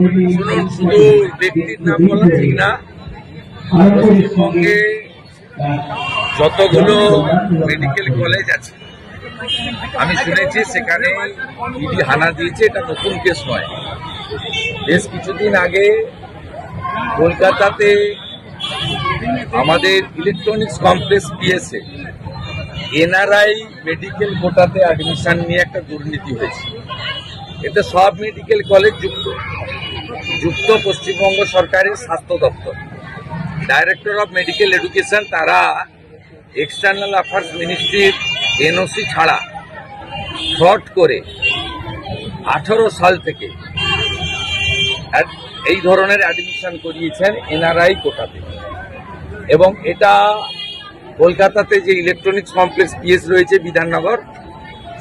শুনুন, শুধু ব্যক্তির নাম বলা ঠিক না। পশ্চিমবঙ্গে যতগুলো মেডিকেল কলেজ আছে আমি শুনেছি সেখানে ইডি হানা দিয়েছে। এটা নতুন কেস নয়। বেশ কিছুদিন আগে কলকাতাতে আমাদের electronics complex PSA NRI medical কোটাতে অ্যাডমিশন নিয়ে একটা দুর্নীতি হয়েছে। এতে সব মেডিকেল কলেজ যুক্ত পশ্চিমবঙ্গ সরকারের স্বাস্থ্য দপ্তর, ডাইরেক্টর অফ মেডিকেল এডুকেশন, তারা এক্সটার্নাল অ্যাফেয়ার্স মিনিস্ট্রির এনওসি ছাড়া ফ্রড করে 18 সাল থেকে এই ধরনের অ্যাডমিশন করিয়েছেন এনআরআই কোটাতে। এবং এটা কলকাতাতে যে ইলেকট্রনিক্স কমপ্লেক্স পিএস রয়েছে বিধাননগর,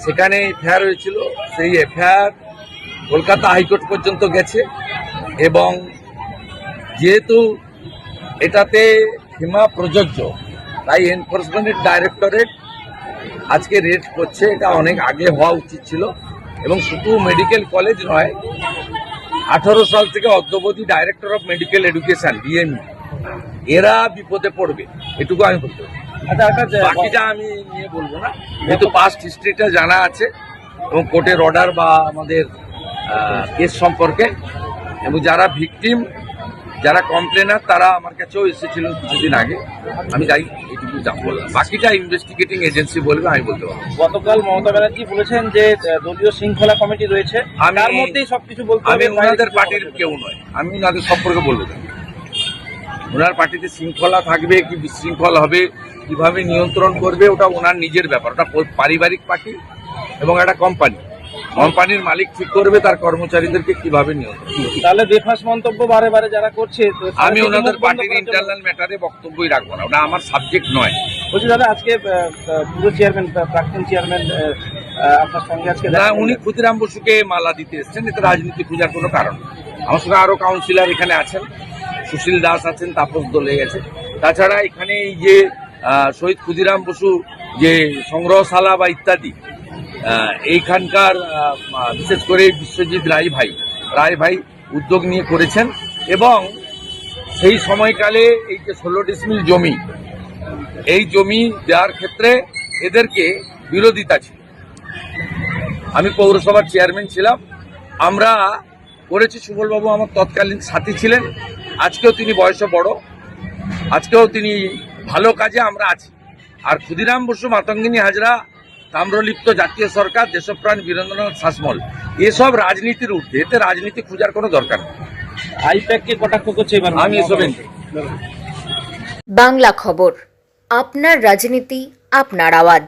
সেখানে এফআইআর হয়েছিল। সেই এফআইআর কলকাতা হাইকোর্ট পর্যন্ত গেছে এবং যেহেতু এটাতে সীমা প্রযোজ্য, তাই এনফোর্সমেন্ট ডাইরেক্টরেট আজকে রেড করছে। এটা অনেক আগে হওয়া উচিত ছিল। এবং শুধু মেডিকেল কলেজ নয়, 18 সাল থেকে অদ্যাবধি director of medical education DME এরা বিপদে পড়বে, এটুকু আমি বলতে পারি। বাকিটা আমি নিয়ে বলবো না, যেহেতু পাস্ট হিস্ট্রিটা জানা আছে এবং কোর্টের অর্ডার বা আমাদের কেস সম্পর্কে, এবং যারা ভিকটিম, যারা কমপ্লেনার, তারা আমার কাছেও এসেছিলেন কিছুদিন আগে। আমি যাই এইটুকু বললাম, বাকিটা ইনভেস্টিগেটিং এজেন্সি বলবে, আমি বলতে পারবো। গতকাল মমতা ব্যানার্জি বলেছেন যে দলীয় শৃঙ্খলা কমিটি রয়েছে, তার মধ্যেই সবকিছু বলতে হবে। আমি ওনাদের পার্টির কেউ নয়, আমি ওনাদের সম্পর্কে বলবো না। ওনার পার্টিতে শৃঙ্খলা থাকবে কি বিশৃঙ্খল হবে, কিভাবে নিয়ন্ত্রণ করবে, ওটা ওনার নিজের ব্যাপার। ওটা পারিবারিক পার্টি এবং একটা কোম্পানির মালিক ঠিক করবে তার কর্মচারীদেরকে কিভাবে নিয়ন্ত্রণ। তাহলে বেফাস মন্তব্য বারে বারে যারা করছে, আমি ওনাদের পার্টির ইন্টারনাল ম্যাটারে বক্তব্যই রাখবো না, ওটা আমার সাবজেক্ট নয়। বলছি দাদা, আজকে পুরো চেয়ারম্যান, প্রাক্তন চেয়ারম্যান আপনার সঙ্গে আজকে না, উনি ক্ষুদিরাম বসুকে মালা দিতে এসছেন। এতে রাজনীতি খোঁজার কোনো কারণ নেই। আমার সঙ্গে আরো কাউন্সিলর এখানে আছেন, সুশীল দাস আছেন, তাপস দলে গেছে। তাছাড়া এখানে এই যে শহীদ ক্ষুদিরাম বসু যে সংগ্রহশালা বা ইত্যাদি, এইখানকার বিশেষ করে বিশ্বজিৎ রায় ভাই উদ্যোগ নিয়ে করেছেন। এবং সেই সময়কালে এই যে 16 ডিসমিল জমি, এই জমি দেওয়ার ক্ষেত্রে এদেরকে বিরোধিতা ছিল। আমি পৌরসভার চেয়ারম্যান ছিলাম, আমরা করেছি। সুবলবাবু আমার তৎকালীন সাথী ছিলেন, আজকেও তিনি বয়সে বড়, আজকেও তিনি ভালো কাজে আমরা আছি। আর ক্ষুদিরাম বসু, মাতঙ্গিনী হাজরা, তাম্রলিপ্ত জাতীয় সরকার, দেশপ্রাণ বীরেন্দ্রনাথ শাসমল, এসব রাজনীতির ঊর্ধ্বে। এতে রাজনীতি খোঁজার কোনো দরকার নেই। আইপ্যাককে কটাক্ষ করছে এবার, আমি এসব বাংলা খবর, আপনার রাজনীতি, আপনার আওয়াজ।